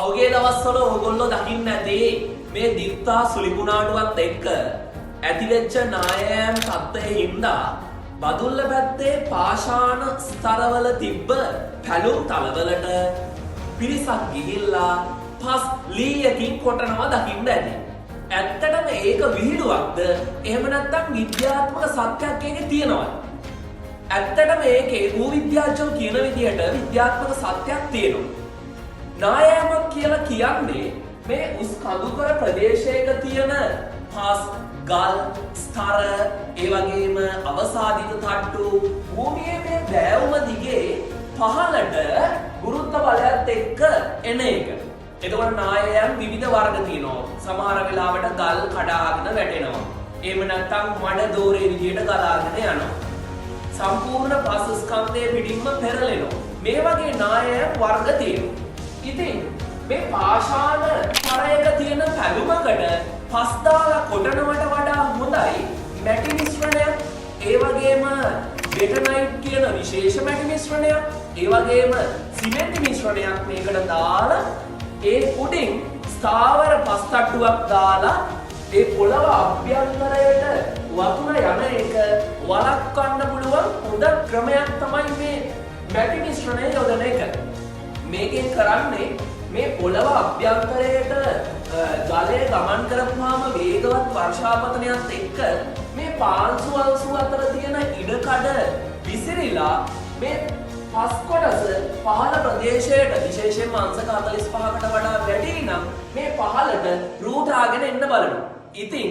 පෞගේ දවස්වල ඕගොල්ලෝ දකින්න ඇති මේ දිත්තා සුලිකුණාටුවත් එක්ක ඇතිවෙච්ච නායෑම් තත්ත්වයේ හින්දා බදුල්ල පැත්තේ පාෂාණ ස්තරවල තිබ්බ පැලුම් තලවලට පිරිසක් ගිහිල්ලා පස් ලීයකින් කොටනවා දකින්න ඇති. ඇත්තටම ඒක විහිළුවක්ද එහෙම නැත්නම් විද්‍යාත්මක සත්‍යයක් ඒකේ තියෙනවද? ඇත්තටම ඒකේ භූවිද්‍යාඥයෝ කියන විදිහට විද්‍යාත්මක සත්‍යයක් තියෙනවා. නායෑමක් කියලා කියන්නේ මේ උස් කඳුකර ප්‍රදේශයක තියෙන පස් ගල් ස්තර ඒ වගේම අවසාදිත තට්ටු භූමියේ මේ බෑවුම දිගේ පහළට ගුරුත්ව බලයත් එක්ක එන එක. එතකොට නායයන් විවිධ වර්ග තියෙනවා. සමහර වෙලාවට ගල් කඩාගෙන වැටෙනවා. එහෙම නැත්නම් මඩ දෝරේ විදියට ගලාගෙන යනවා. සම්පූර්ණ පස් ස්කන්ධයේ පිටින්ම පෙරලෙනවා. මේ වගේ නායයන් වර්ග තියෙනවා. ඉතින් මේ පාෂාණ තරයක තියෙන පැලුමකට පස් දාලා කොටනවට වඩා හොඳයි මැටි මිශ්‍රණයක්, ඒ වගේම බෙටනයිට් කියන විශේෂ මැටි මිශ්‍රණයක්, ඒ වගේම සිමෙන්ති මිශ්‍රණයක් මේකට දාලා ඒ උඩින් ස්ථාවර පස් තට්ටුවක් දාලා ඒ පොළව අභ්‍යන්තරයට වතුර යන එක වළක්වන්න පුළුවන් හොඳ ක්‍රමයක් තමයි මේ මැටි මිශ්‍රණය යොදන එක. මේකෙන් කරන්නේ මේ පොළව අභ්‍යන්තරයට ජලය ගමන් කරපුවාම වේගවත් වර්ෂාපතනයත් එක්ක මේ පාංශු අංශු අතර තියෙන ඉඩකඩ විසිරීලා මේ පස් කොටස පහළ ප්‍රදේශයට විශේෂයෙන්ම අංශක 45කට වඩා වැඩි නම් මේ පහළට රූටාගෙන එන්න බලනවා. ඉතින්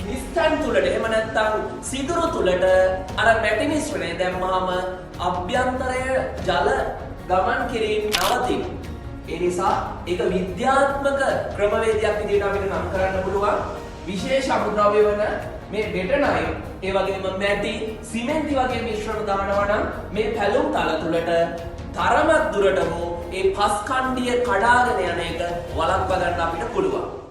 නිස්තන් තුලට එහෙම නැත්නම් සිදුරු තුලට අර මැටි මිශ්‍රණය දැම්මහම අභ්‍යන්තරය ජල ගමන් කිරීම නවතිනවා. ඒ නිසා ඒක විද්‍යාත්මක ක්‍රමවේදයක් විදිහට අපිට නම් කරන්න පුළුවන්. විශේෂ අමුද්‍රව්‍ය වන මේ බෙටනයිට්, ඒ වගේම මැටි, සිමෙන්ති වගේ මිශ්‍රණ දානවා නම් මේ පැලුම් තල තුලට තරමක් දුරටම ඒ පස් කණ්ඩිය කඩාගෙන යන එක වළක්වා ගන්න අපිට පුළුවන්.